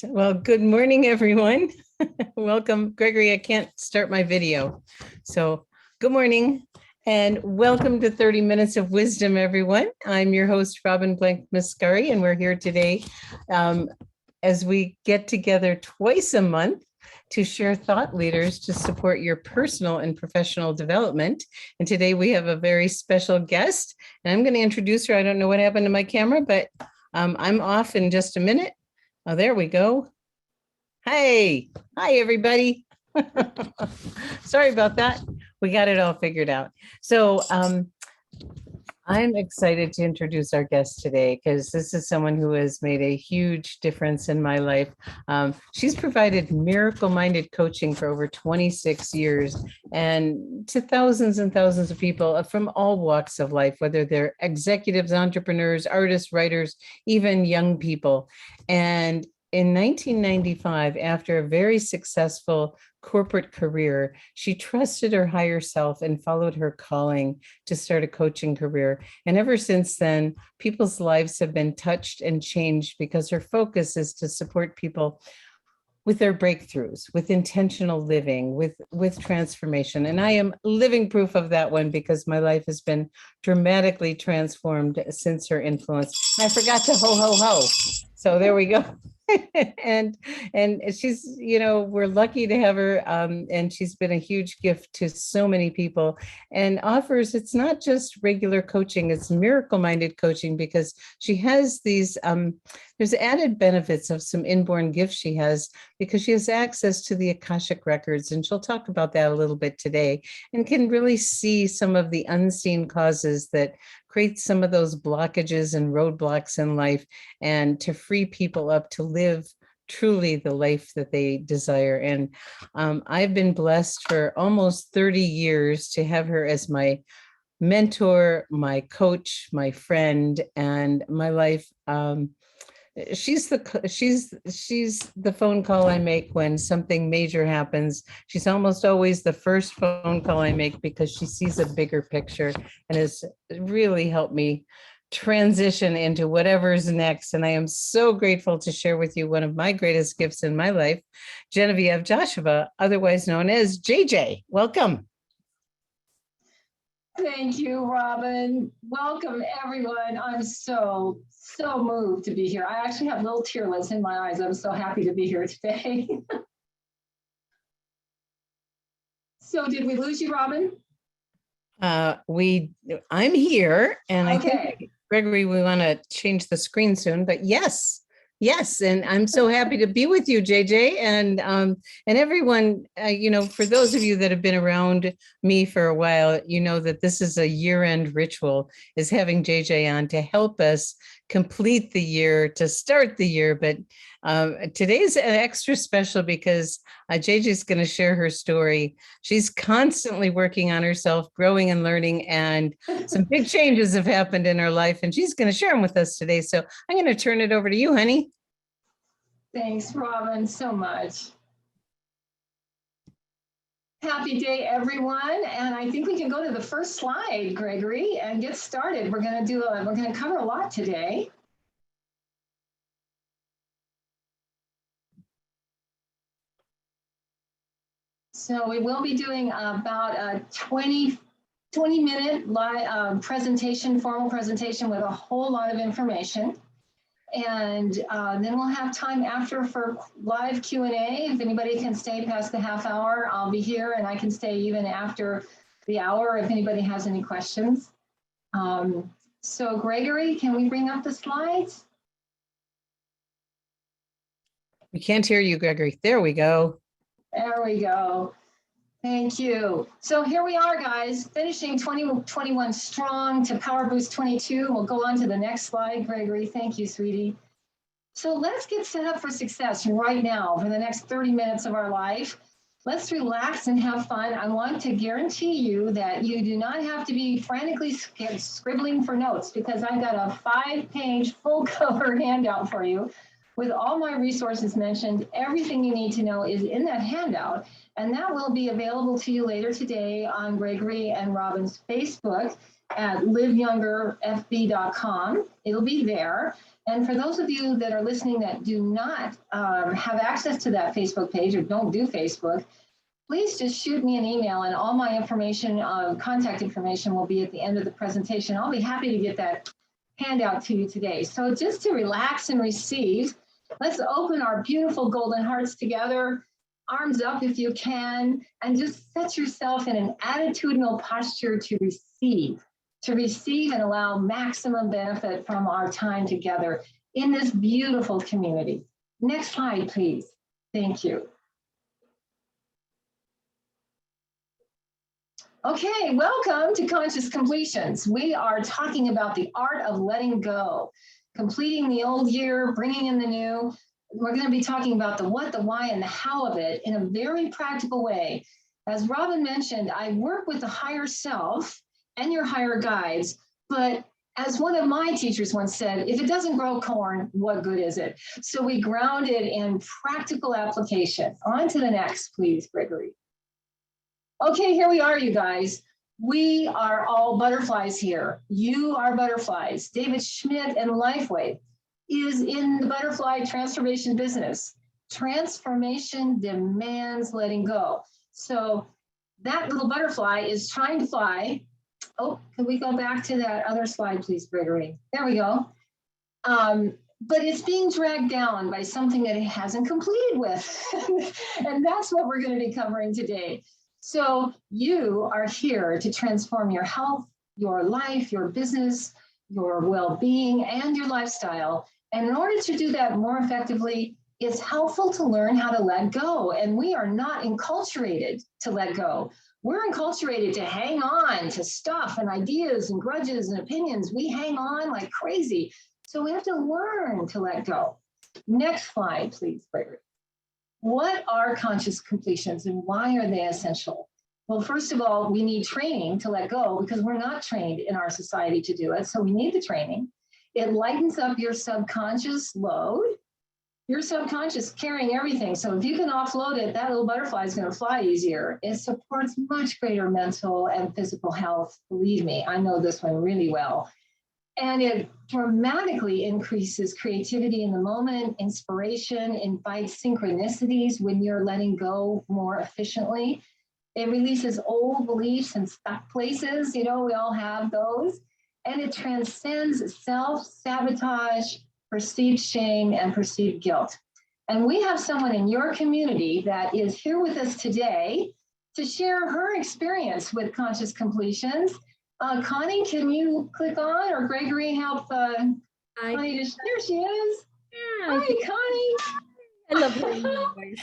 Well, good morning, everyone. Welcome, Gregory. I can't start my video. So good morning and welcome to 30 Minutes of Wisdom, everyone. I'm your host, Robin Blank Muscari, and we're here today as we get together twice a month to share thought leaders to support your personal and professional development. And today we have a very special guest, and I'm going to introduce her. I don't know what happened to my camera, but I'm off in just a minute. Oh, there we go. Hi, everybody. Sorry about that. We got it all figured out. So I'm excited to introduce our guest today because this is someone who has made a huge difference in my life. She's provided miracle-minded coaching for over 26 years and to thousands and thousands of people from all walks of life, whether they're executives, entrepreneurs, artists, writers, even young people. And in 1995, after a very successful corporate career, she trusted her higher self and followed her calling to start a coaching career. And ever since then, people's lives have been touched and changed because her focus is to support people with their breakthroughs, with intentional living, with transformation. And I am living proof of that one because my life has been dramatically transformed since her influence. And I forgot to ho, ho, ho. So there we go. and she's, we're lucky to have her. And she's been a huge gift to so many people and offers, it's not just regular coaching, it's miracle-minded coaching because she has these, there's added benefits of some inborn gifts she has because she has access to the Akashic records. And she'll talk about that a little bit today and can really see some of the unseen causes that create some of those blockages and roadblocks in life and to free people up to live truly the life that they desire. And I've been blessed for almost 30 years to have her as my mentor, my coach, my friend, and my life. She's the phone call I make when something major happens. She's almost always the first phone call I make because she sees a bigger picture and has really helped me transition into whatever's next. And I am so grateful to share with you one of my greatest gifts in my life, Genevieve Joshua, otherwise known as JJ. Welcome. Thank you, Robin. Welcome, everyone. I'm so moved to be here. I actually have little tearlets in my eyes. I'm so happy to be here today. So did we lose you, Robin? I'm here, and okay. I think, Gregory, we want to change the screen soon, but yes, and I'm so happy to be with you, JJ, and everyone. For those of you that have been around me for a while, you know that this is a year-end ritual, is having JJ on to help us complete the year, to start the year. But today's an extra special because JJ is going to share her story. She's constantly working on herself, growing and learning, and some big changes have happened in her life, and she's going to share them with us today. So I'm going to turn it over to you, honey. Thanks, Robin, so much. Happy day, everyone. And I think we can go to the first slide, Gregory, and get started. We're going to cover a lot today. So we will be doing about a 20-minute live presentation, formal presentation with a whole lot of information. And then we'll have time after for live Q&A. If anybody can stay past the half hour, I'll be here, and I can stay even after the hour if anybody has any questions. So Gregory, can we bring up the slides? We can't hear you, Gregory. There we go. There we go. Thank you. So here we are, guys, finishing 2021 strong to Power Boost 22. We'll go on to the next slide, Gregory. Thank you, sweetie. So let's get set up for success right now for the next 30 minutes of our life. Let's relax and have fun. I want to guarantee you that you do not have to be frantically scribbling for notes because I've got a 5-page full cover handout for you with all my resources mentioned. Everything you need to know is in that handout, and that will be available to you later today on Gregory and Robin's Facebook at liveyoungerfb.com. It'll be there. And for those of you that are listening that do not have access to that Facebook page or don't do Facebook, please just shoot me an email, and all my information, contact information will be at the end of the presentation. I'll be happy to get that handout to you today. So just to relax and receive, let's open our beautiful golden hearts together, arms up if you can, and just set yourself in an attitudinal posture to receive and allow maximum benefit from our time together in this beautiful community. Next slide, please. Thank you. Okay, welcome to Conscious Completions. We are talking about the art of letting go, completing the old year, bringing in the new. We're going to be talking about the what, the why, and the how of it in a very practical way. As Robin mentioned, I work with the higher self and your higher guides, but as one of my teachers once said, if it doesn't grow corn, what good is it? So we ground it in practical application. On to the next, please, Gregory. Okay, here we are, you guys. We are all butterflies here. You are butterflies. David Schmidt and Lifeway is in the butterfly transformation business. Transformation demands letting go. So that little butterfly is trying to fly. Oh, can we go back to that other slide, please, Gregory? There we go. But it's being dragged down by something that it hasn't completed with. And that's what we're going to be covering today. So you are here to transform your health, your life, your business, your well-being, and your lifestyle. And in order to do that more effectively, it's helpful to learn how to let go. And we are not enculturated to let go. We're enculturated to hang on to stuff and ideas and grudges and opinions. We hang on like crazy. So we have to learn to let go. Next slide, please, Gregory. What are conscious completions and why are they essential? Well, first of all, we need training to let go because we're not trained in our society to do it. So we need the training. It lightens up your subconscious load. Your subconscious carrying everything. So if you can offload it, that little butterfly is going to fly easier. It supports much greater mental and physical health. Believe me, I know this one really well. And it dramatically increases creativity in the moment, inspiration, invites synchronicities when you're letting go more efficiently. It releases old beliefs and stuck places. You know, we all have those. And it transcends self-sabotage, perceived shame, and perceived guilt. And we have someone in your community that is here with us today to share her experience with conscious completions. Connie, can you click on, or Gregory help Connie to, there she is. Yeah, Hi, Connie. I love hearing your voice.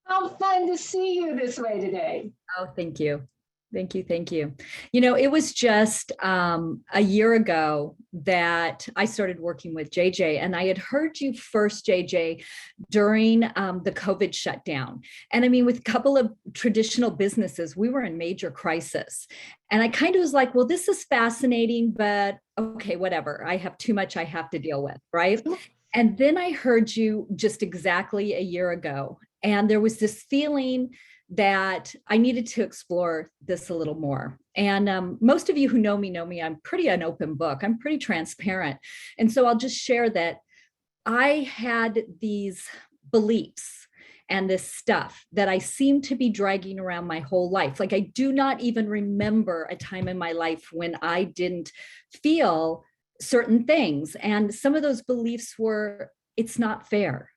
How fun to see you this way today. Oh, thank you. Thank you. Thank you. You know, it was just a year ago that I started working with JJ, and I had heard you first, JJ, during the COVID shutdown. And I mean, with a couple of traditional businesses, we were in major crisis. And I kind of was like, well, this is fascinating, but okay, whatever. I have too much I have to deal with, right? And then I heard you just exactly a year ago. And there was this feeling that I needed to explore this a little more. And most of you who know me, I'm pretty an open book. I'm pretty transparent. And so I'll just share that I had these beliefs and this stuff that I seem to be dragging around my whole life. Like I do not even remember a time in my life when I didn't feel certain things. And some of those beliefs were, it's not fair.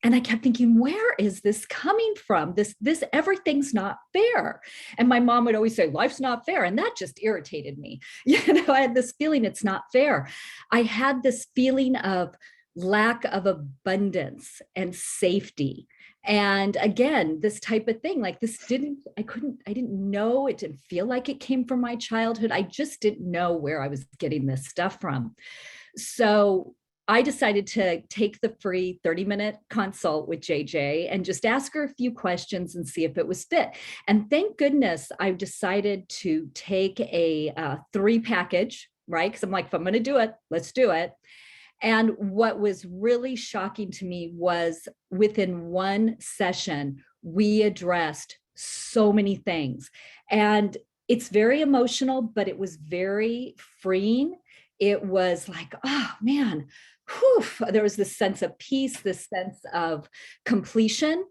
And I kept thinking, where is this coming from? This everything's not fair. And my mom would always say, life's not fair. And that just irritated me. You know, I had this feeling it's not fair. I had this feeling of lack of abundance and safety. And again, this type of thing, like this I didn't know, it didn't feel like it came from my childhood. I just didn't know where I was getting this stuff from. So I decided to take the free 30-minute consult with JJ and just ask her a few questions and see if it was fit. And thank goodness I decided to take a 3 package, right? Because I'm like, if I'm going to do it, let's do it. And what was really shocking to me was within one session, we addressed so many things. And it's very emotional, but it was very freeing. It was like, oh man, whew, there was this sense of peace, this sense of completion.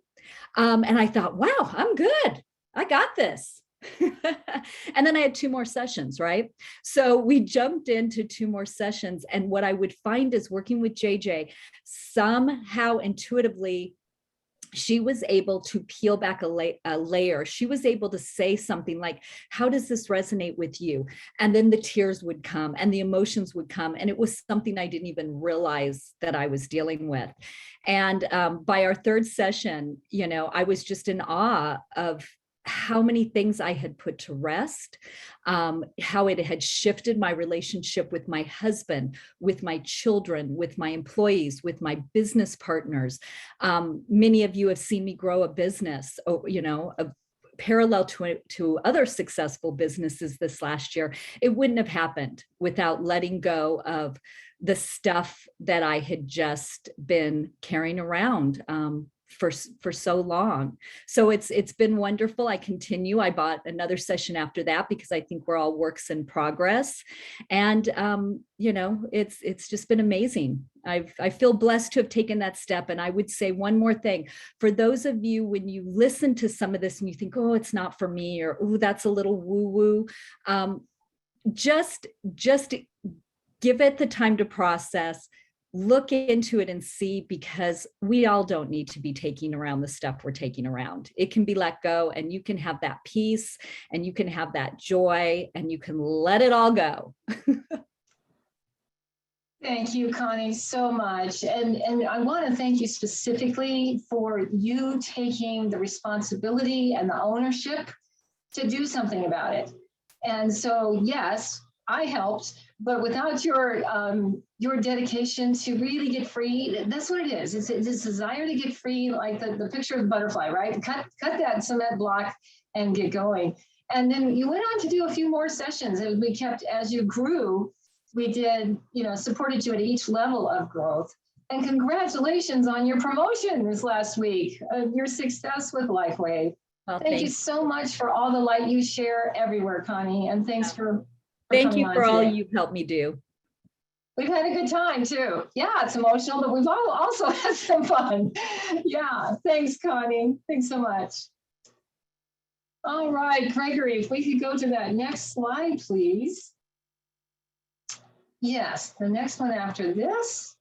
And I thought, wow, I'm good. I got this. And then I had 2 more sessions, right? So we jumped into 2 more sessions. And what I would find is working with JJ, somehow intuitively, she was able to peel back a layer. She was able to say something like, how does this resonate with you? And then the tears would come and the emotions would come. And it was something I didn't even realize that I was dealing with. And by our 3rd session, you know, I was just in awe of how many things I had put to rest, how it had shifted my relationship with my husband, with my children, with my employees, with my business partners. Many of you have seen me grow a business, you know, parallel to other successful businesses this last year. It wouldn't have happened without letting go of the stuff that I had just been carrying around for so long. So it's been wonderful. I continue. I bought another session after that because I think we're all works in progress. And you know, it's just been amazing. I feel blessed to have taken that step. And I would say one more thing for those of you, when you listen to some of this and you think, oh, it's not for me, or oh, that's a little woo-woo, just give it the time to process. Look into it and see, because we all don't need to be taking around the stuff we're taking around. It can be let go, and you can have that peace, and you can have that joy, and you can let it all go. Thank you, Connie, so much. And I want to thank you specifically for you taking the responsibility and the ownership to do something about it. And so, yes, I helped, but without your dedication to really get free, that's what it is. It's this desire to get free, like the picture of the butterfly, right? Cut that cement block and get going. And then you went on to do a few more sessions, and we kept, as you grew, we did, you know, supported you at each level of growth. And congratulations on your promotion this last week, your success with LifeWave. Well, thank you so much for all the light you share everywhere, Connie, and thanks for thank you for all today. you've helped me do. We've had a good time too. Yeah, it's emotional, but we've all also had some fun. Yeah, thanks, Connie. Thanks so much. All right, Gregory, if we could go to that next slide, please. Yes, the next one after this.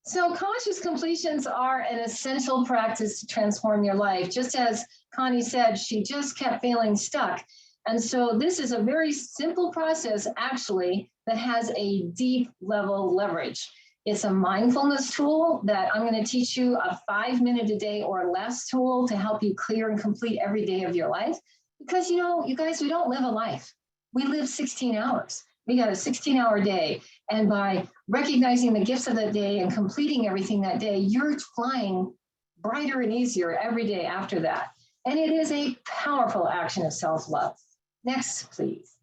So conscious completions are an essential practice to transform your life. Just as Connie said, she just kept feeling stuck. And so this is a very simple process, actually, that has a deep level leverage. It's a mindfulness tool that I'm going to teach you, a 5-minute a day or less tool to help you clear and complete every day of your life. Because, you know, you guys, we don't live a life. We live 16 hours. We got a 16-hour day. And by recognizing the gifts of that day and completing everything that day, you're flying brighter and easier every day after that. And it is a powerful action of self-love. Next, please.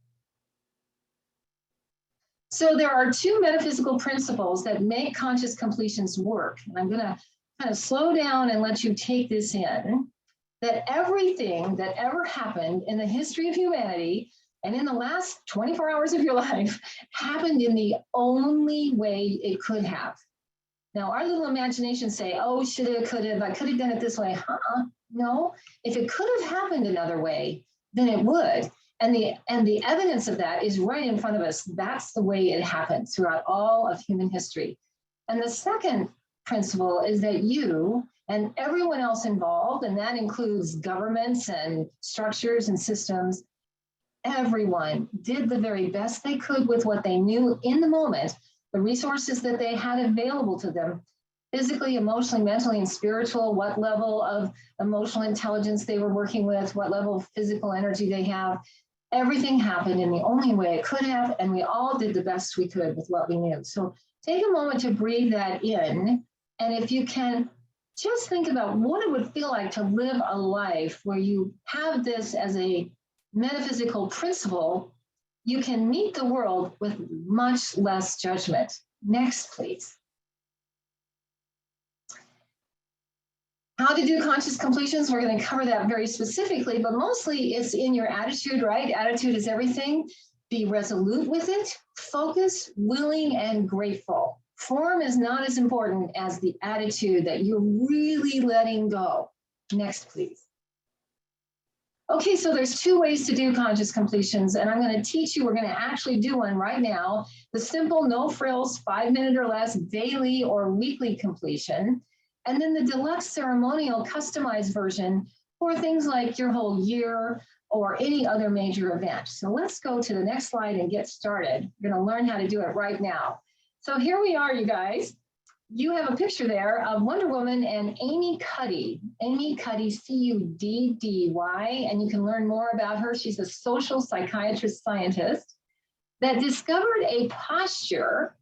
So there are 2 metaphysical principles that make conscious completions work. And I'm going to kind of slow down and let you take this in, that everything that ever happened in the history of humanity and in the last 24 hours of your life happened in the only way it could have. Now, our little imaginations say, oh, shoulda, coulda, I could have done it this way. No, if it could have happened another way, then it would. And the evidence of that is right in front of us. That's the way it happened throughout all of human history. And the second principle is that you and everyone else involved, and that includes governments and structures and systems, everyone did the very best they could with what they knew in the moment, the resources that they had available to them, physically, emotionally, mentally, and spiritual, what level of emotional intelligence they were working with, what level of physical energy they have. Everything happened in the only way it could have, and we all did the best we could with what we knew. So take a moment to breathe that in, and if you can, just think about what it would feel like to live a life where you have this as a metaphysical principle. You can meet the world with much less judgment. Next, please. How to do conscious completions, we're going to cover that very specifically, but mostly it's in your attitude, right? Attitude is everything. Be resolute with it, focused, willing, and grateful. Form is not as important as the attitude that you're really letting go. Next, please. Okay, so there's two ways to do conscious completions, and I'm going to teach you, we're going to actually do one right now. The simple, no frills, 5-minute or less daily or weekly completion. And then the deluxe ceremonial customized version for things like your whole year or any other major event. So let's go to the next slide and get started. We're going to learn how to do it right now. So here we are, you guys. You have a picture there of Wonder Woman and Amy Cuddy. Amy Cuddy, C-U-D-D-Y, and you can learn more about her. She's a social psychiatrist scientist that discovered a posture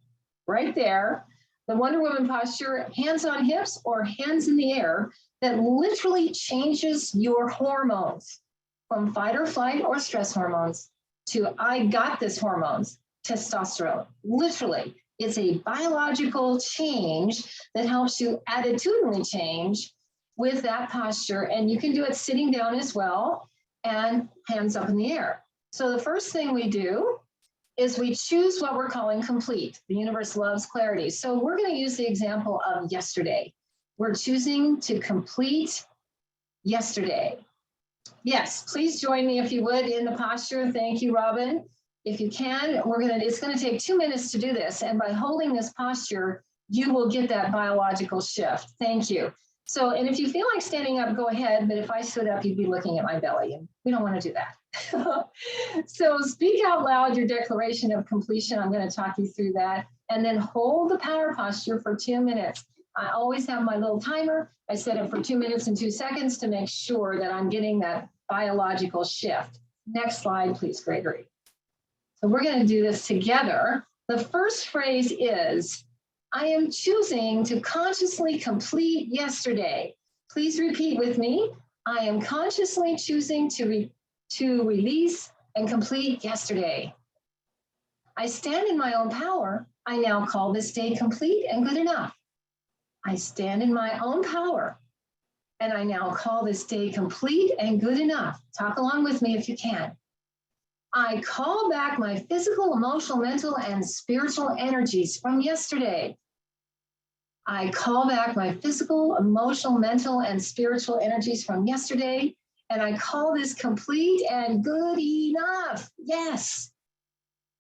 right there, the Wonder Woman posture, hands on hips or hands in the air, that literally changes your hormones from fight or flight or stress hormones to I got this hormones, testosterone, literally. It's a biological change that helps you attitudinally change with that posture. And you can do it sitting down as well and hands up in the air. So the first thing we do is we choose what we're calling complete. The universe loves clarity. So we're going to use the example of yesterday. We're choosing to complete yesterday. Yes, please join me if you would in the posture. Thank you, Robin. If you can, it's going to take 2 minutes to do this. And by holding this posture, you will get that biological shift. Thank you. So, and if you feel like standing up, go ahead. But if I stood up, you'd be looking at my belly, and we don't want to do that. So speak out loud your declaration of completion. I'm going to talk you through that. And then hold the power posture for 2 minutes. I always have my little timer. I set it for 2 minutes and 2 seconds to make sure that I'm getting that biological shift. Next slide, please, Gregory. So we're going to do this together. The first phrase is, I am choosing to consciously complete yesterday. Please repeat with me. I am consciously choosing to release and complete yesterday. I stand in my own power. I now call this day complete and good enough. I stand in my own power, and I now call this day complete and good enough. Talk along with me if you can. I call back my physical, emotional, mental, and spiritual energies from yesterday. I call back my physical, emotional, mental, and spiritual energies from yesterday, and I call this complete and good enough. Yes.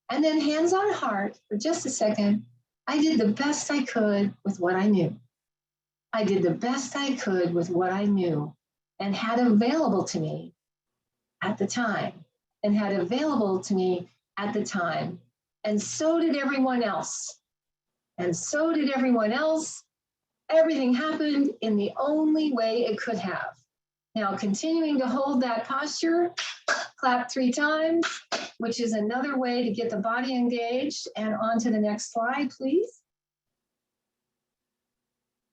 And then hands on heart for just a second. I did the best I could with what I knew. I did the best I could with what I knew and had available to me at the time. And had available to me at the time. And so did everyone else. And so did everyone else. Everything happened in the only way it could have. Now, continuing to hold that posture, clap 3 times, which is another way to get the body engaged. And on to the next slide, please.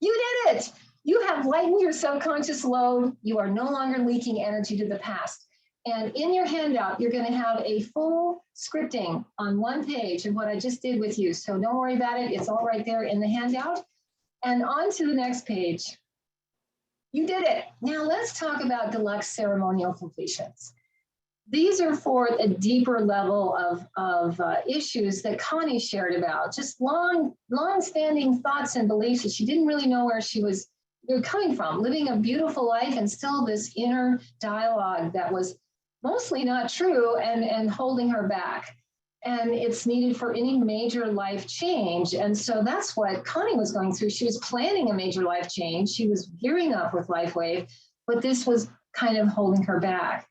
You did it. You have lightened your subconscious load. You are no longer leaking energy to the past. And in your handout, you're going to have a full scripting on 1 page of what I just did with you. So don't worry about it. It's all right there in the handout. And on to the next page. You did it. Now let's talk about deluxe ceremonial completions. These are for a deeper level of issues that Connie shared about, just long-standing thoughts and beliefs that she didn't really know where she was coming from, living a beautiful life and still this inner dialogue that was mostly not true and holding her back. And it's needed for any major life change. And so that's what Connie was going through. She was planning a major life change. She was gearing up with LifeWave, but this was kind of holding her back.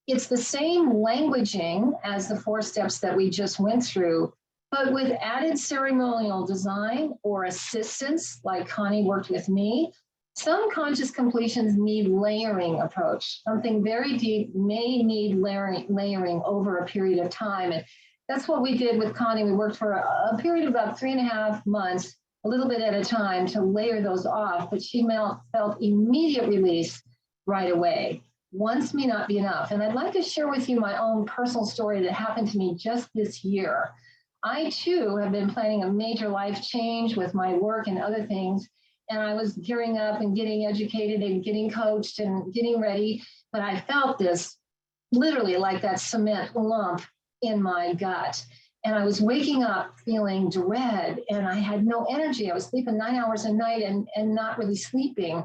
It's the same languaging as the 4 steps that we just went through, but with added ceremonial design or assistance, like Connie worked with me. Some conscious completions need layering approach. Something very deep may need layering over a period of time. And that's what we did with Connie. We worked for a period of about 3.5 months, a little bit at a time to layer those off, but she felt immediate release right away. Once may not be enough. And I'd like to share with you my own personal story that happened to me just this year. I too have been planning a major life change with my work and other things. And I was gearing up and getting educated and getting coached and getting ready. But I felt this literally like that cement lump in my gut. And I was waking up feeling dread, and I had no energy. I was sleeping 9 hours a night and not really sleeping.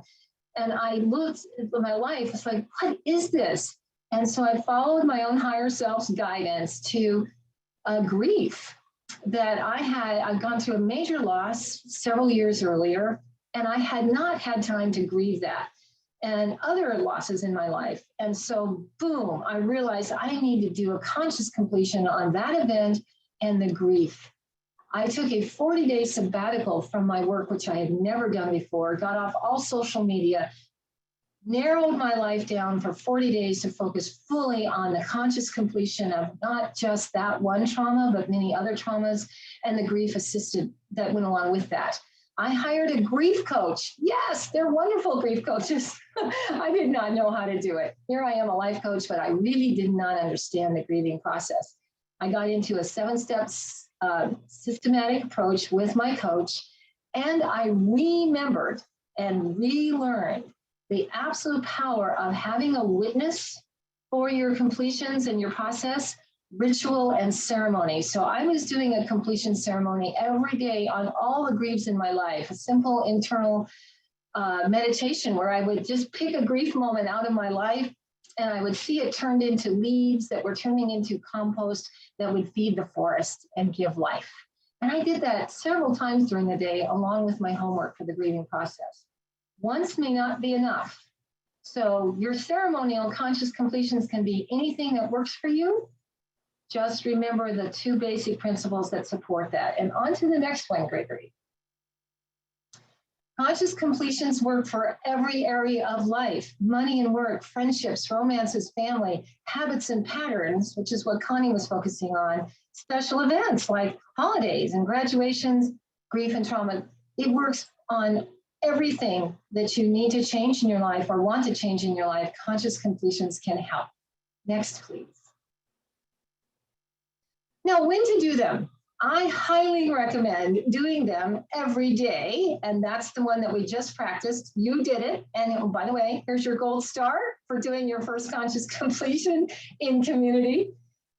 And I looked at my life, it's like, what is this? And so I followed my own higher self's guidance to grief that I'd gone through a major loss several years earlier, and I had not had time to grieve that and other losses in my life. And so, boom, I realized I need to do a conscious completion on that event and the grief. I took a 40-day sabbatical from my work, which I had never done before, got off all social media, narrowed my life down for 40 days to focus fully on the conscious completion of not just that one trauma, but many other traumas and the grief assisted that went along with that. I hired a grief coach. Yes, they're wonderful grief coaches. I did not know how to do it. Here I am, a life coach, but I really did not understand the grieving process. I got into a 7-step systematic approach with my coach, and I remembered and relearned the absolute power of having a witness for your completions and your process, ritual and ceremony. So I was doing a completion ceremony every day on all the griefs in my life, a simple internal meditation where I would just pick a grief moment out of my life, and I would see it turned into leaves that were turning into compost that would feed the forest and give life. And I did that several times during the day, along with my homework for the grieving process. Once may not be enough. So your ceremonial conscious completions can be anything that works for you. Just remember the 2 basic principles that support that. And on to the next one, Gregory. Conscious completions work for every area of life: money and work, friendships, romances, family, habits and patterns, which is what Connie was focusing on, special events like holidays and graduations, grief and trauma. It works on everything that you need to change in your life or want to change in your life. Conscious completions can help. Next, please. Now, when to do them? I highly recommend doing them every day, and that's the one that we just practiced. You did it, and by the way, here's your gold star for doing your first conscious completion in community.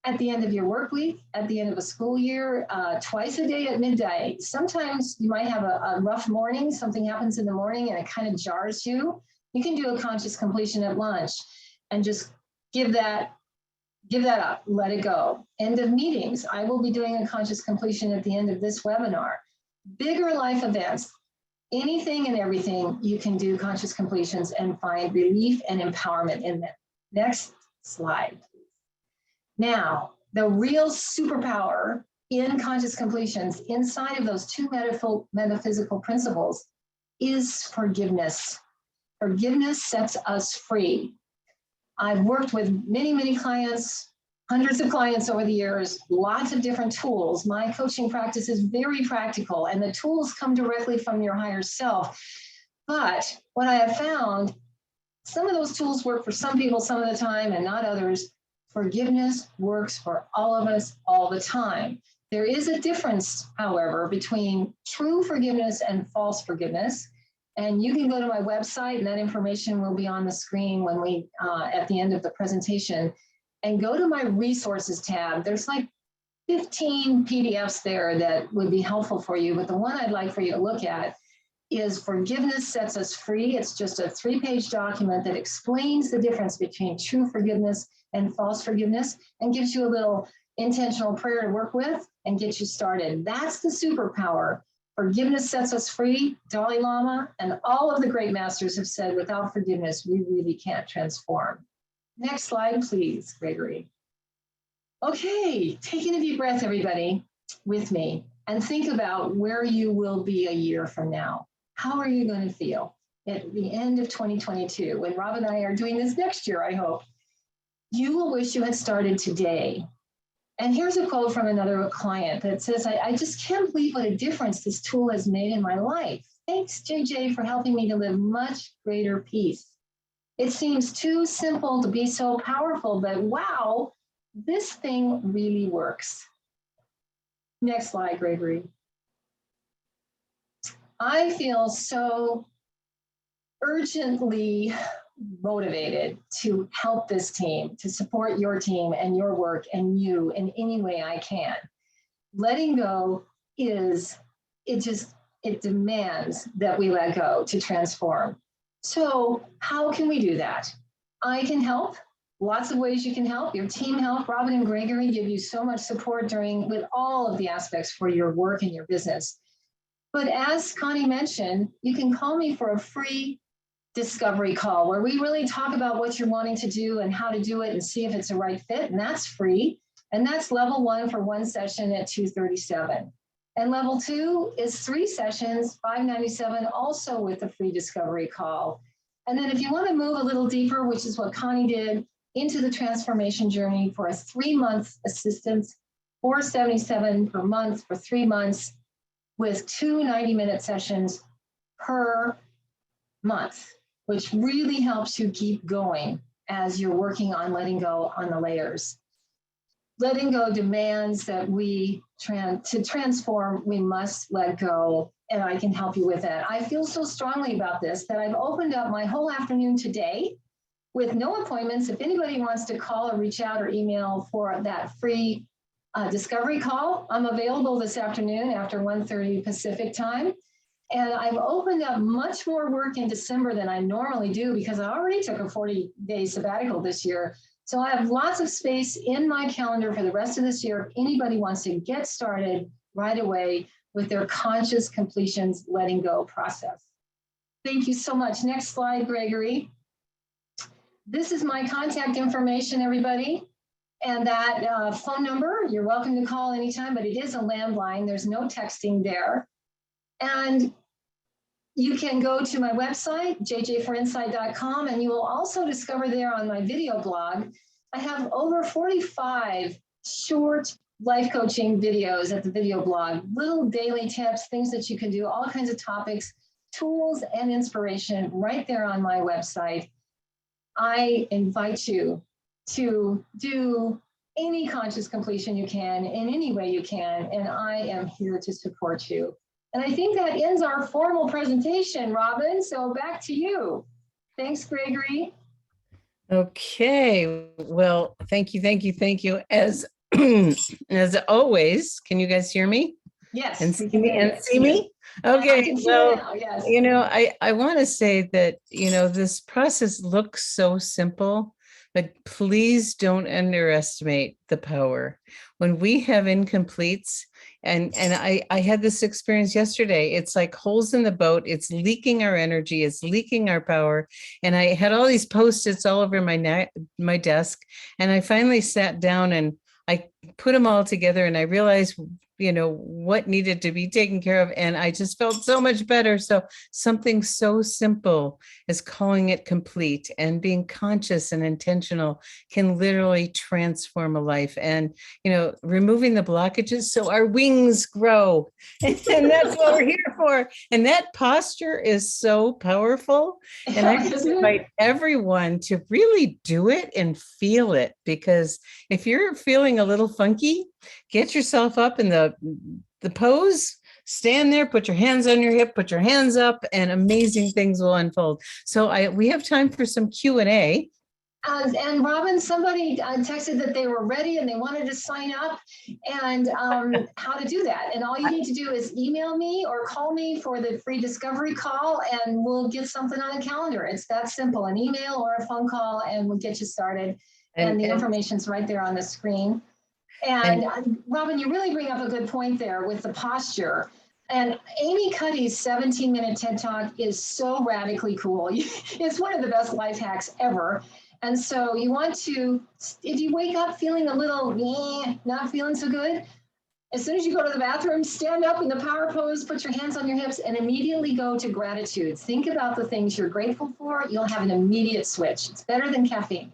At the end of your work week, at the end of a school year, twice a day at midnight. Sometimes you might have a rough morning, something happens in the morning and it kind of jars you. You can do a conscious completion at lunch and just give that up, let it go. End of meetings, I will be doing a conscious completion at the end of this webinar. Bigger life events, anything and everything, you can do conscious completions and find relief and empowerment in them. Next slide. Now, the real superpower in conscious completions inside of those 2 metaphysical principles is forgiveness. Forgiveness sets us free. I've worked with many, many clients, hundreds of clients over the years, lots of different tools. My coaching practice is very practical, and the tools come directly from your higher self. But what I have found, some of those tools work for some people some of the time and not others. Forgiveness works for all of us all the time. There is a difference, however, between true forgiveness and false forgiveness. And you can go to my website, and that information will be on the screen when we, at the end of the presentation, and go to my resources tab. There's like 15 PDFs there that would be helpful for you, but the one I'd like for you to look at is Forgiveness Sets Us Free. It's just a 3-page document that explains the difference between true forgiveness and false forgiveness and gives you a little intentional prayer to work with and get you started. That's the superpower. Forgiveness sets us free. Dalai Lama and all of the great masters have said, without forgiveness, we really can't transform. Next slide, please, Gregory. Okay, taking a deep breath, everybody, with me, and think about where you will be a year from now. How are you going to feel at the end of 2022, when Rob and I are doing this next year, I hope? You will wish you had started today. And here's a quote from another client that says, I just can't believe what a difference this tool has made in my life. Thanks, JJ, for helping me to live much greater peace. It seems too simple to be so powerful, but wow, this thing really works. Next slide, Gregory. I feel so urgently motivated to help this team, to support your team and your work and you in any way I can. Letting go it demands that we let go to transform. So how can we do that? I can help. Lots of ways you can help. Your team help. Robin and Gregory give you so much support with all of the aspects for your work and your business. But as Connie mentioned, you can call me for a free discovery call where we really talk about what you're wanting to do and how to do it and see if it's a right fit. And that's free. And that's level 1 for 1 session at $237. And level 2 is 3 sessions, $597, also with a free discovery call. And then if you want to move a little deeper, which is what Connie did, into the transformation journey for a 3-month assistance, $477 per month for 3 months with 2 90-minute sessions per month, which really helps you keep going as you're working on letting go on the layers. Letting go demands that to transform, we must let go, and I can help you with that. I feel so strongly about this that I've opened up my whole afternoon today with no appointments. If anybody wants to call or reach out or email for that free discovery call, I'm available this afternoon after 1:30 Pacific time. And I've opened up much more work in December than I normally do because I already took a 40-day sabbatical this year. So I have lots of space in my calendar for the rest of this year if anybody wants to get started right away with their conscious completions letting go process. Thank you so much. Next slide, Gregory. This is my contact information, everybody. And that phone number, you're welcome to call anytime, but it is a landline. There's no texting there. And you can go to my website, jjforinsight.com, and you will also discover there on my video blog, I have over 45 short life coaching videos at the video blog, little daily tips, things that you can do, all kinds of topics, tools and inspiration right there on my website. I invite you to do any conscious completion you can in any way you can, and I am here to support you. And I think that ends our formal presentation, Robin. So back to you. Thanks, Gregory. Okay, well, thank you. As as always, can you guys hear me? Yes. And see me? I Okay, can see well, now, yes. I want to say that, this process looks so simple, but please don't underestimate the power. When we have incompletes, and I had this experience yesterday, it's like holes in the boat, it's leaking our energy, it's leaking our power. And I had all these Post-its all over my desk, and I finally sat down and I put them all together, and I realized what needed to be taken care of. And I just felt so much better. So something so simple as calling it complete and being conscious and intentional can literally transform a life. And, removing the blockages so our wings grow. And that's what we're here for. And that posture is so powerful. And I just invite everyone to really do it and feel it, because if you're feeling a little funky, get yourself up in the pose, stand there, put your hands on your hip, put your hands up, and amazing things will unfold. So we have time for some Q&A. And Robin, somebody texted that they were ready and they wanted to sign up, and how to do that. And all you need to do is email me or call me for the free discovery call, and we'll get something on the calendar. It's that simple, an email or a phone call, and we'll get you started. And the information's right there on the screen. And Robin, you really bring up a good point there with the posture. And Amy Cuddy's 17-minute TED Talk is so radically cool. It's one of the best life hacks ever. And so you want to, if you wake up feeling a little, not feeling so good, as soon as you go to the bathroom, stand up in the power pose, put your hands on your hips, and immediately go to gratitude. Think about the things you're grateful for. You'll have an immediate switch. It's better than caffeine.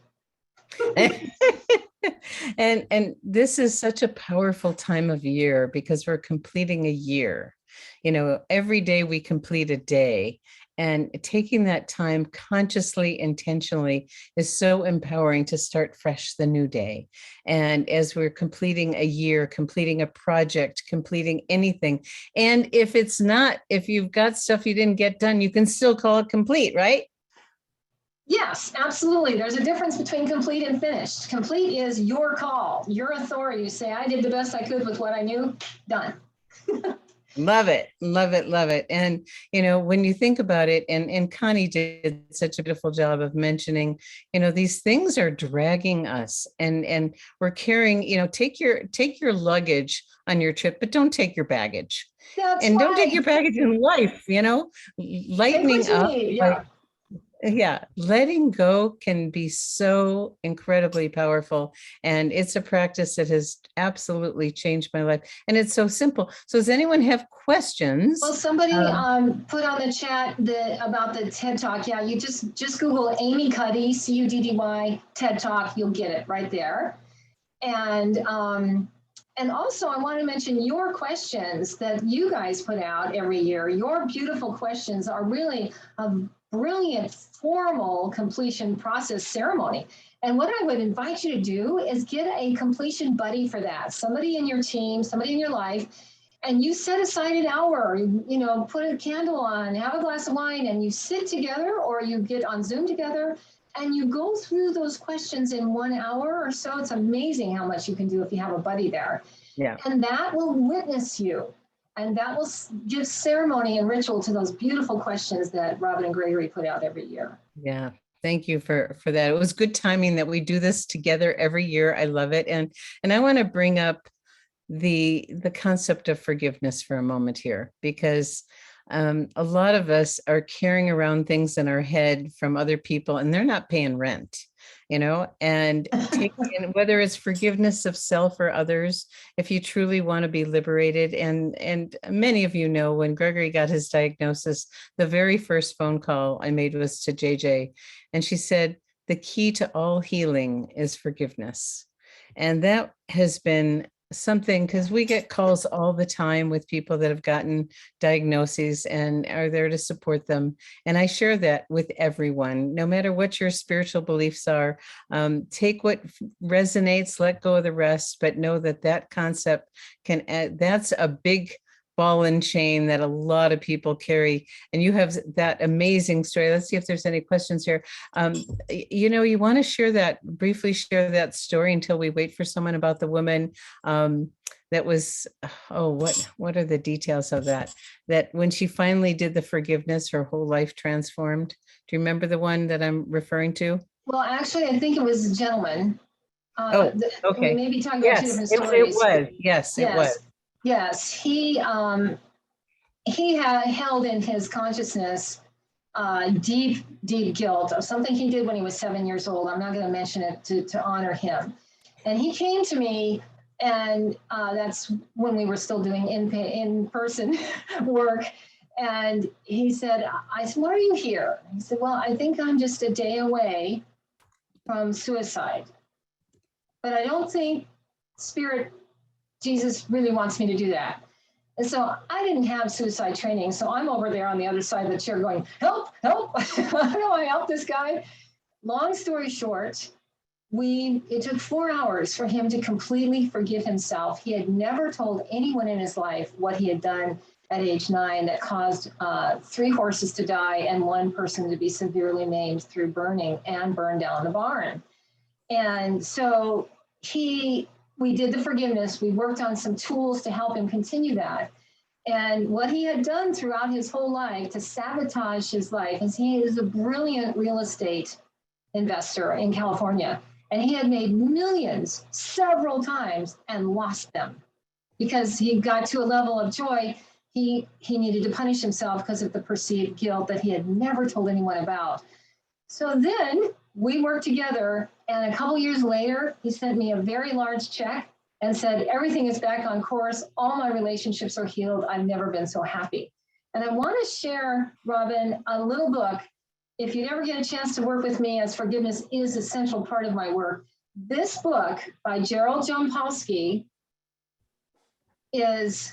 And this is such a powerful time of year because we're completing a year. Every day we complete a day, and taking that time consciously, intentionally is so empowering to start fresh the new day. And as we're completing a year, completing a project, completing anything. And if you've got stuff you didn't get done, you can still call it complete, right? Yes, absolutely. There's a difference between complete and finished. Complete is your call, your authority. You say, I did the best I could with what I knew, done. Love it, love it, love it. And, you know, when you think about it, and Connie did such a beautiful job of mentioning, you know, these things are dragging us, and we're carrying, you know, take your luggage on your trip, but don't take your baggage. That's And don't take right. your baggage in life, you know, Take what lightening you up. need. Yeah. Yeah, letting go can be so incredibly powerful. And it's a practice that has absolutely changed my life. And it's so simple. So does anyone have questions? Well, somebody put on the chat about the TED Talk. Yeah, you just Google Amy Cuddy, Cuddy, TED Talk. You'll get it right there. And also, I want to mention your questions that you guys put out every year. Your beautiful questions are really a brilliant formal completion process ceremony. And what I would invite you to do is get a completion buddy for that. Somebody in your team, somebody in your life, and you set aside an hour, you know, put a candle on, have a glass of wine, and you sit together, or you get on Zoom together, and you go through those questions in 1 hour or so. It's amazing how much you can do if you have a buddy there. Yeah. And that will witness you. And that will give ceremony and ritual to those beautiful questions that Robin and Gregory put out every year. Yeah. Thank you for that. It was good timing that we do this together every year. I love it. And I want to bring up the concept of forgiveness for a moment here, because a lot of us are carrying around things in our head from other people, and they're not paying rent, you know, and taking, whether it's forgiveness of self or others, if you truly want to be liberated. And many of you know, when Gregory got his diagnosis, the very first phone call I made was to JJ, and she said, the key to all healing is forgiveness. And that has been something, because we get calls all the time with people that have gotten diagnoses and are there to support them. And I share that with everyone, no matter what your spiritual beliefs are. Take what resonates, let go of the rest, but know that that concept can add, that's a big ball and chain that a lot of people carry. And you have that amazing story. Let's see if there's any questions here. You know, you want to share that, briefly share that story until we wait for someone, about the woman that was, oh, what are the details of that? That when she finally did the forgiveness, her whole life transformed. Do you remember the one that I'm referring to? Well, actually, I think it was a gentleman. Oh, okay. We may be talking about two different stories. It was. Yes, it was. Yes, he had held in his consciousness deep guilt of something he did when he was 7 years old. I'm not going to mention it to honor him. And he came to me, and that's when we were still doing in-person work. And he said, I said, why are you here? He said, well, I think I'm just a day away from suicide. But I don't think Spirit Jesus really wants me to do that. And so I didn't have suicide training. So I'm over there on the other side of the chair going, help, help. How do I help this guy? Long story short, it took 4 hours for him to completely forgive himself. He had never told anyone in his life what he had done at age 9 that caused 3 horses to die and 1 person to be severely maimed through burning and burned down the barn. And so we did the forgiveness. We worked on some tools to help him continue that. And what he had done throughout his whole life to sabotage his life is he is a brilliant real estate investor in California. And he had made millions several times and lost them because he got to a level of joy. He needed to punish himself because of the perceived guilt that he had never told anyone about. So then we worked together, and a couple years later, he sent me a very large check and said, everything is back on course. All my relationships are healed. I've never been so happy. And I want to share, Robin, a little book. If you ever get a chance to work with me, as forgiveness is a central part of my work, this book by Gerald Jampolsky is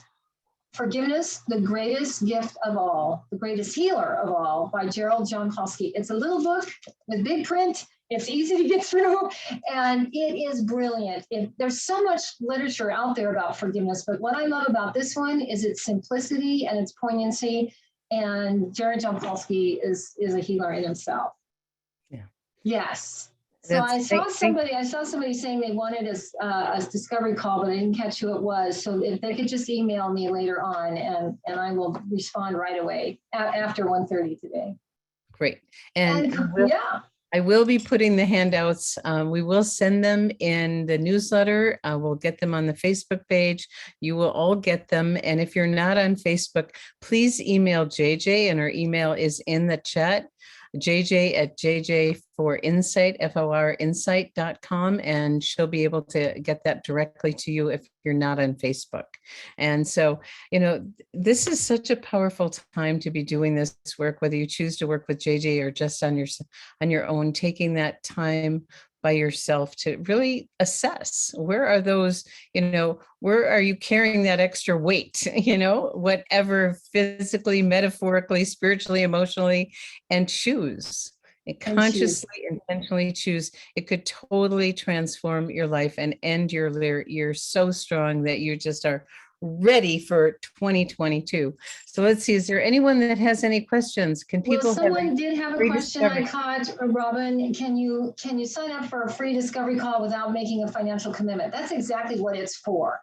Forgiveness, the Greatest Gift of All, the Greatest Healer of All by Gerald Jampolsky. It's a little book with big print. It's easy to get through, and it is brilliant. There's so much literature out there about forgiveness, but what I love about this one is its simplicity and its poignancy, and Gerald Jampolsky is a healer in himself. Yeah. Yes. So I saw somebody saying they wanted a discovery call, but I didn't catch who it was. So if they could just email me later on, and I will respond right away after 1:30 today. Great. And yeah. I will be putting the handouts. We will send them in the newsletter. We'll get them on the Facebook page. You will all get them. And if you're not on Facebook, please email JJ, and her email is in the chat. JJ at JJ for Insight, FOR Insight.com, and she'll be able to get that directly to you if you're not on Facebook. And so, this is such a powerful time to be doing this work, whether you choose to work with JJ or just on your own, taking that time by yourself to really assess where are those, where are you carrying that extra weight, whatever, physically, metaphorically, spiritually, emotionally, and choose. And consciously, intentionally choose. It could totally transform your life and end your year so strong that you just are ready for 2022. So let's see, is there anyone that has any questions? Can people someone did have a question I caught, Robin. Can you sign up for a free discovery call without making a financial commitment? That's exactly what it's for.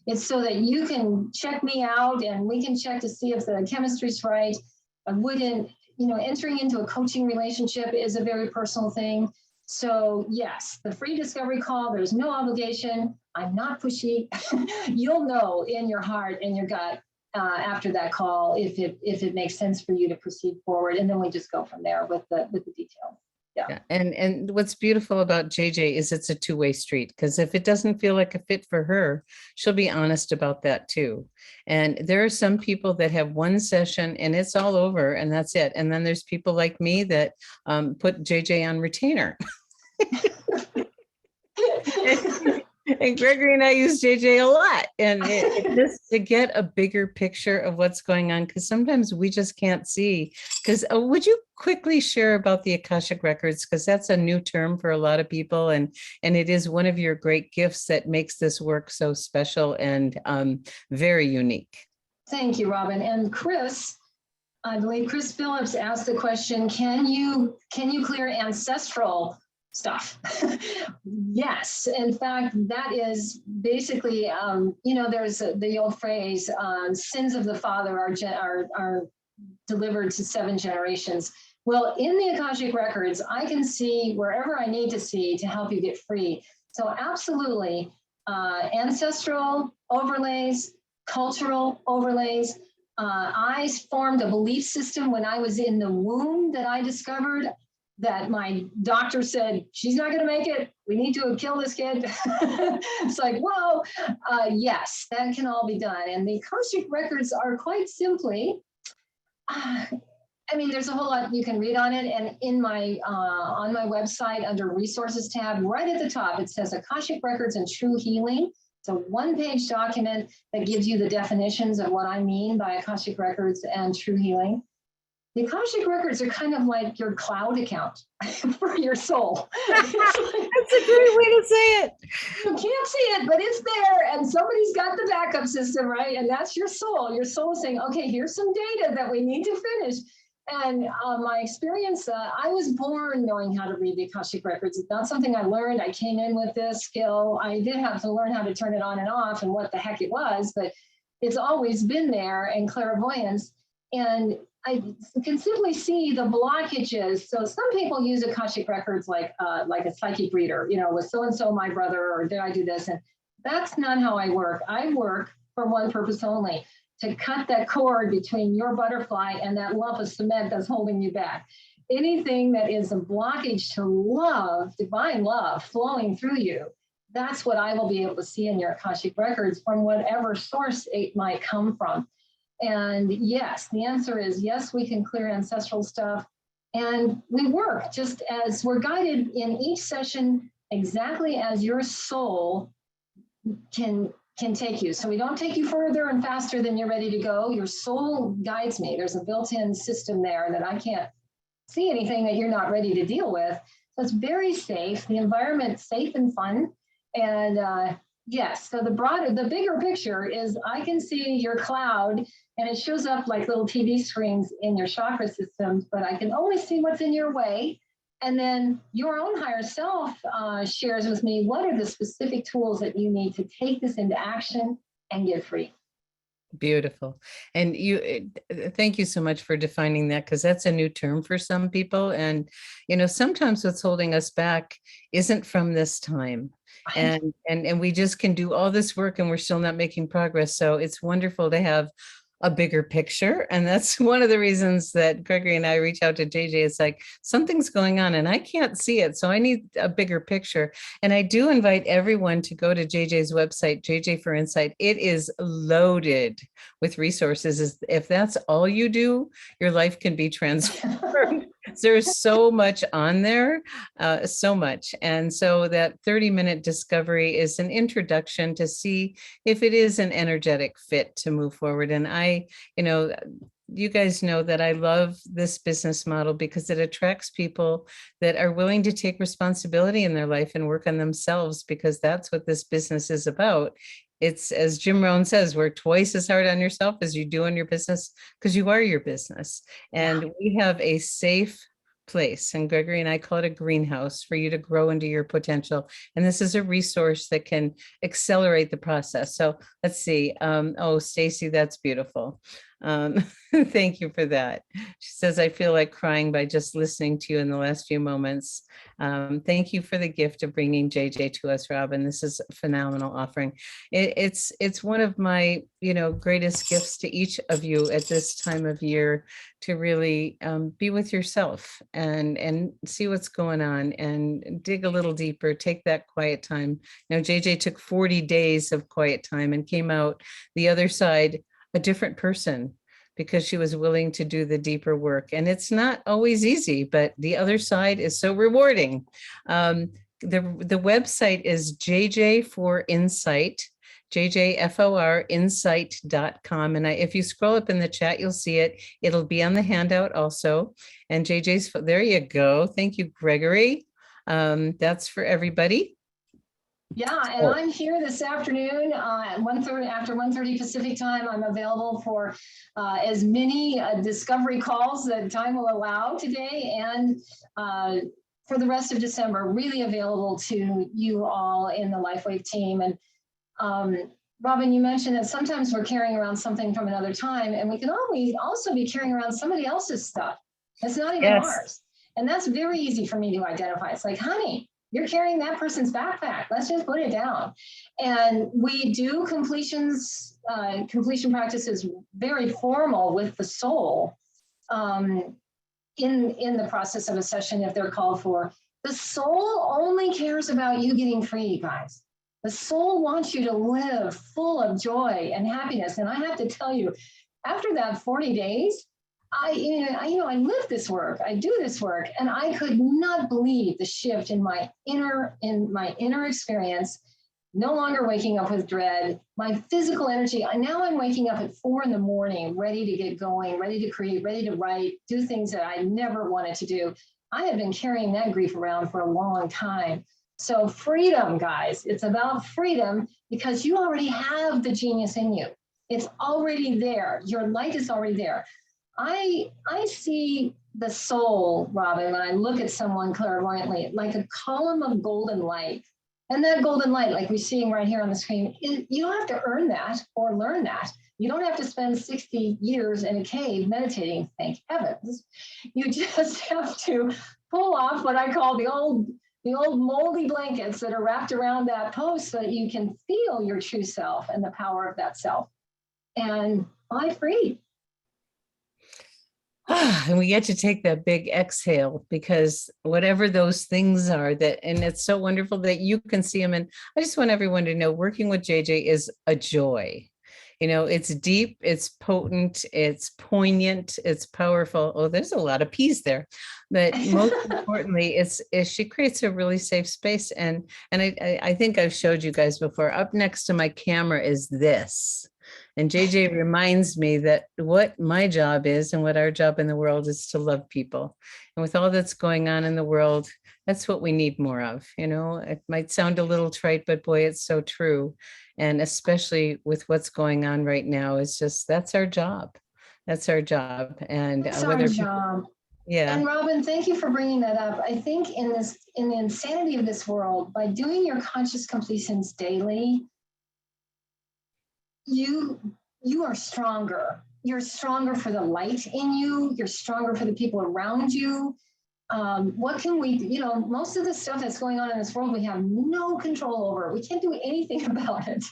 It's so that you can check me out and we can check to see if the chemistry's right. I wouldn't, entering into a coaching relationship is a very personal thing. So yes, the free discovery call, there's no obligation. I'm not pushy. You'll know in your heart and your gut after that call if it makes sense for you to proceed forward, and then we just go from there with the details. Yeah. And what's beautiful about JJ is it's a two-way street, because if it doesn't feel like a fit for her, she'll be honest about that too. And there are some people that have one session and it's all over and that's it. And then there's people like me that put JJ on retainer. And Gregory and I use JJ a lot, and just to get a bigger picture of what's going on, because sometimes we just can't see. Because would you quickly share about the Akashic Records, because that's a new term for a lot of people, and it is one of your great gifts that makes this work so special and very unique. Thank you, Robin. And Chris, I believe Chris Phillips asked the question: Can you clear ancestral stuff? Yes. In fact, that is basically, there's the old phrase, sins of the father are delivered to 7 generations. Well, in the Akashic Records, I can see wherever I need to see to help you get free. So absolutely, ancestral overlays, cultural overlays. I formed a belief system when I was in the womb that I discovered that my doctor said, she's not going to make it. We need to kill this kid. It's like, whoa, yes, that can all be done. And the Akashic Records are quite simply, there's a whole lot you can read on it. And in my on my website under resources tab, right at the top, it says Akashic Records and True Healing. It's a 1-page document that gives you the definitions of what I mean by Akashic Records and True Healing. The Akashic Records are kind of like your cloud account for your soul. That's a great way to say it. You can't see it, but it's there, and somebody's got the backup system, right? And that's your soul. Your soul is saying, okay, here's some data that we need to finish. And my experience, I was born knowing how to read the Akashic Records. It's not something I learned. I came in with this skill. I did have to learn how to turn it on and off and what the heck it was, but it's always been there, and clairvoyance. And I can simply see the blockages. So some people use Akashic Records like a psychic reader, was so-and-so my brother, or did I do this? And that's not how I work. I work for one purpose only: to cut that cord between your butterfly and that lump of cement that's holding you back. Anything that is a blockage to love, divine love flowing through you, that's what I will be able to see in your Akashic Records from whatever source it might come from. And yes, the answer is yes, we can clear ancestral stuff. And we work just as we're guided in each session exactly as your soul can take you. So we don't take you further and faster than you're ready to go. Your soul guides me. There's a built-in system there that I can't see anything that you're not ready to deal with. So it's very safe. The environment's safe and fun. And yes, so the bigger picture is I can see your cloud, and it shows up like little TV screens in your chakra systems, but I can only see what's in your way. And then your own higher self shares with me, what are the specific tools that you need to take this into action and get free? Beautiful. And thank you so much for defining that, because that's a new term for some people. And, sometimes what's holding us back isn't from this time. And we just can do all this work and we're still not making progress. So it's wonderful to have a bigger picture. And that's one of the reasons that Gregory and I reach out to JJ. It's like something's going on and I can't see it. So I need a bigger picture. And I do invite everyone to go to JJ's website, JJ for Insight. It is loaded with resources. If that's all you do, your life can be transformed. There's so much on there, so much. And so that 30-minute discovery is an introduction to see if it is an energetic fit to move forward. And you guys know that I love this business model because it attracts people that are willing to take responsibility in their life and work on themselves, because that's what this business is about. It's, as Jim Rohn says, work twice as hard on yourself as you do on your business, because you are your business. And we have a safe place, and Gregory and I call it a greenhouse, for you to grow into your potential. And this is a resource that can accelerate the process. So let's see. Oh, Stacy, that's beautiful. Thank you for that. She says, I feel like crying by just listening to you in the last few moments. Thank you for the gift of bringing JJ to us, Robin. This is a phenomenal offering. It's one of my, greatest gifts to each of you at this time of year, to really be with yourself and see what's going on and dig a little deeper, take that quiet time. JJ took 40 days of quiet time and came out the other side a different person, because she was willing to do the deeper work. And it's not always easy, but the other side is so rewarding. The website is JJ for Insight, JJFOR insight.com. And if you scroll up in the chat, you'll see it. It'll be on the handout also. And JJ's, there you go. Thank you, Gregory. That's for everybody. Yeah, and I'm here this afternoon at 1:30, after 1:30 Pacific time. I'm available for as many discovery calls that time will allow today, and for the rest of December, really available to you all in the LifeWave team. And Robin, you mentioned that sometimes we're carrying around something from another time, and we can always also be carrying around somebody else's stuff. It's not even ours. And that's very easy for me to identify. It's like, honey, you're carrying that person's backpack. Let's just put it down. And we do completion practices very formal with the soul in the process of a session if they're called for. The soul only cares about you getting free, guys. The soul wants you to live full of joy and happiness. And I have to tell you, after that 40 days, I live this work, I do this work, and I could not believe the shift in my inner experience. No longer waking up with dread. My physical energy, now I'm waking up at 4 a.m, ready to get going, ready to create, ready to write, do things that I never wanted to do. I have been carrying that grief around for a long time. So freedom, guys, it's about freedom, because you already have the genius in you. It's already there. Your light is already there. I see the soul, Robin, when I look at someone clairvoyantly, like a column of golden light. And that golden light, like we're seeing right here on the screen, you don't have to earn that or learn that. You don't have to spend 60 years in a cave meditating, thank heavens. You just have to pull off what I call the old moldy blankets that are wrapped around that post, so that you can feel your true self and the power of that self. And fly free. And we get to take that big exhale, because whatever those things are, and it's so wonderful that you can see them. And I just want everyone to know, working with JJ is a joy. It's deep, it's potent, it's poignant, it's powerful. Oh, there's a lot of P's there. But most importantly, is she creates a really safe space. And I think I've showed you guys before, up next to my camera is this. And JJ reminds me that what my job is and what our job in the world is to love people. And with all that's going on in the world, that's what we need more of. It might sound a little trite, but boy, it's so true. And especially with what's going on right now, that's our job. That's our job. And That's our job. Yeah. And Robin, thank you for bringing that up. I think in the insanity of this world, by doing your conscious completions daily, you are stronger. You're stronger for the light in you. You're stronger for the people around you. What can we, most of the stuff that's going on in this world, we have no control over. We can't do anything about it,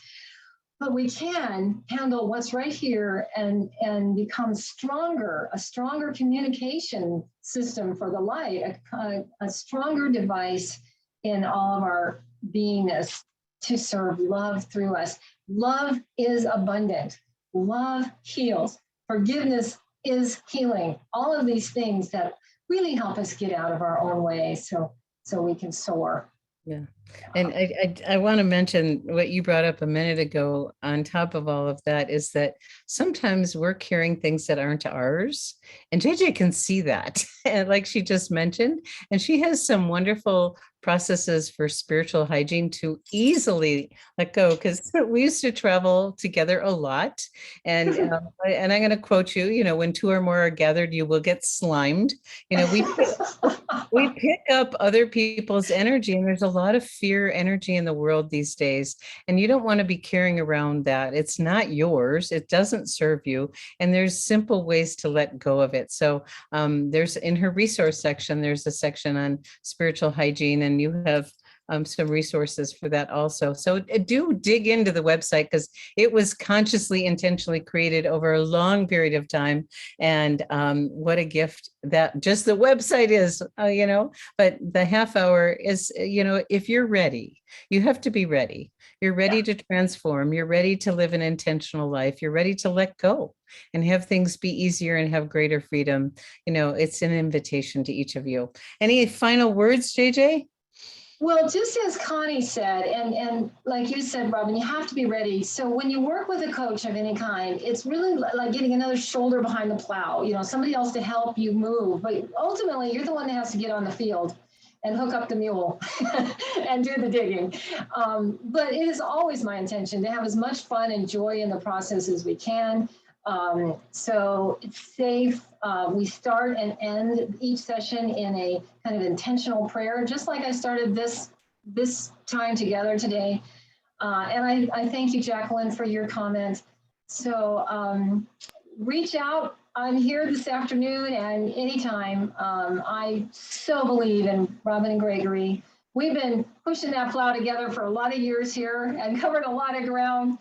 but we can handle what's right here and become stronger, a stronger communication system for the light, a stronger device in all of our beingness to serve love through us. Love is abundant. Love heals. Forgiveness is healing. All of these things that really help us get out of our own way so we can soar. Yeah. And I want to mention what you brought up a minute ago on top of all of that is that sometimes we're carrying things that aren't ours. And JJ can see that, and like she just mentioned, and she has some wonderful processes for spiritual hygiene to easily let go, because we used to travel together a lot. And I'm going to quote you, when two or more are gathered, you will get slimed. We pick up other people's energy, and there's a lot of fear energy in the world these days. And you don't want to be carrying around that. It's not yours. It doesn't serve you. And there's simple ways to let go of it. So there's in her resource section, there's a section on spiritual hygiene, and you have some resources for that also. So do dig into the website, because it was consciously, intentionally created over a long period of time. And what a gift that just the website is, but the half hour is, if you're ready, you have to be ready. You're ready to transform. You're ready to live an intentional life. You're ready to let go and have things be easier and have greater freedom. It's an invitation to each of you. Any final words, JJ? Well, just as Connie said, and like you said, Robin, you have to be ready. So when you work with a coach of any kind, it's really like getting another shoulder behind the plow, somebody else to help you move. But ultimately, you're the one that has to get on the field and hook up the mule and do the digging. But it is always my intention to have as much fun and joy in the process as we can. So it's safe. We start and end each session in a kind of intentional prayer, just like I started this time together today. And I thank you, Jacqueline, for your comment. So reach out. I'm here this afternoon and anytime. I so believe in Robin and Gregory. We've been pushing that plow together for a lot of years here and covered a lot of ground.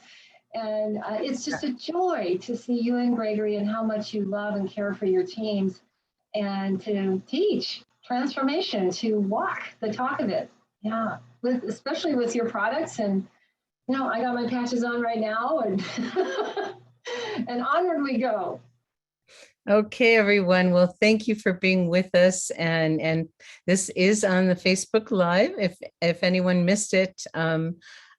And it's just a joy to see you and Gregory and how much you love and care for your teams and to teach transformation, to walk the talk of it. Yeah, especially with your products. And, I got my patches on right now and, and onward we go. Okay, everyone. Well, thank you for being with us. And this is on the Facebook Live. If anyone missed it,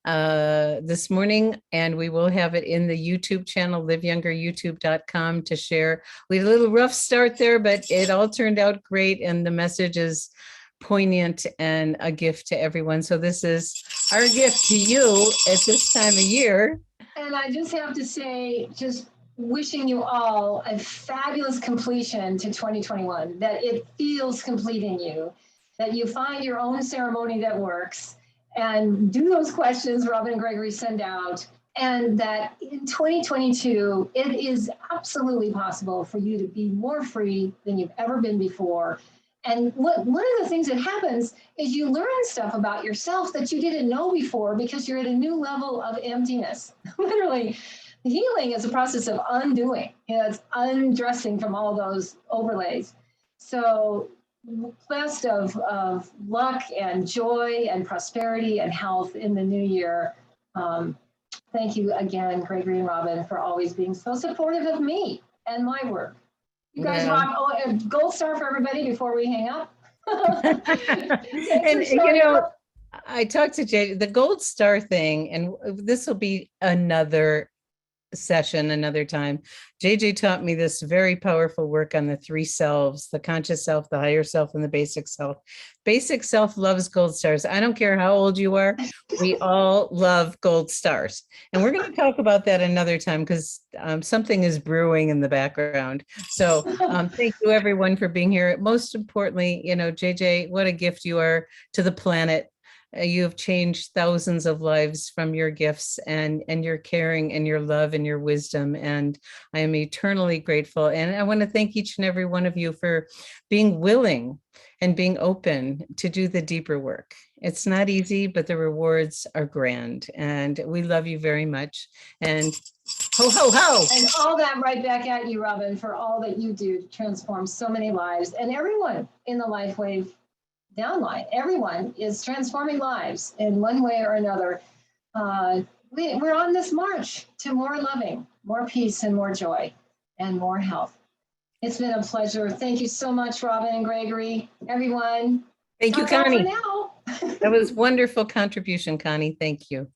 this morning, and we will have it in the YouTube channel, liveyoungeryoutube.com, to share. We had a little rough start there, but it all turned out great, and the message is poignant and a gift to everyone. So this is our gift to you at this time of year. And I just have to say, just wishing you all a fabulous completion to 2021, that it feels complete in you, that you find your own ceremony that works, and do those questions Robin and Gregory send out, and that in 2022, it is absolutely possible for you to be more free than you've ever been before. And one of the things that happens is you learn stuff about yourself that you didn't know before because you're at a new level of emptiness. Literally, healing is a process of undoing. It's undressing from all those overlays. So best of luck and joy and prosperity and health in the new year. Thank you again, Gregory and Robin, for always being so supportive of me and my work. You guys rock. Oh, and gold star for everybody before we hang up. And I talked to Jay, the gold star thing, and this will be another session another time. JJ taught me this very powerful work on the three selves, the conscious self, the higher self, and the basic self. Basic self loves gold stars. I don't care how old you are. We all love gold stars. And we're going to talk about that another time because something is brewing in the background. So thank you everyone for being here. Most importantly, JJ, what a gift you are to the planet. You have changed thousands of lives from your gifts and your caring and your love and your wisdom. And I am eternally grateful. And I want to thank each and every one of you for being willing and being open to do the deeper work. It's not easy, but the rewards are grand. And we love you very much. And ho, ho, ho. And all that right back at you, Robin, for all that you do to transform so many lives. And everyone in the Life Wave downline, everyone is transforming lives in one way or another. We're on this march to more loving, more peace, and more joy, and more health. It's been a pleasure. Thank you so much, Robin and Gregory. Everyone. Thank you, That's all for Connie. now. That was wonderful contribution, Connie. Thank you.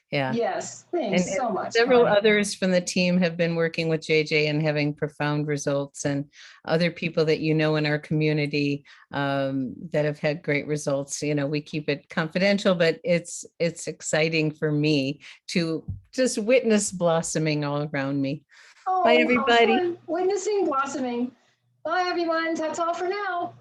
Yeah. Yes, thanks And so much. several Connie. others from the team have been working with JJ and having profound results, and other people that in our community that have had great results. We keep it confidential, but it's exciting for me to just witness blossoming all around me. Oh, Bye, everybody. Witnessing blossoming. Bye, everyone. That's all for now.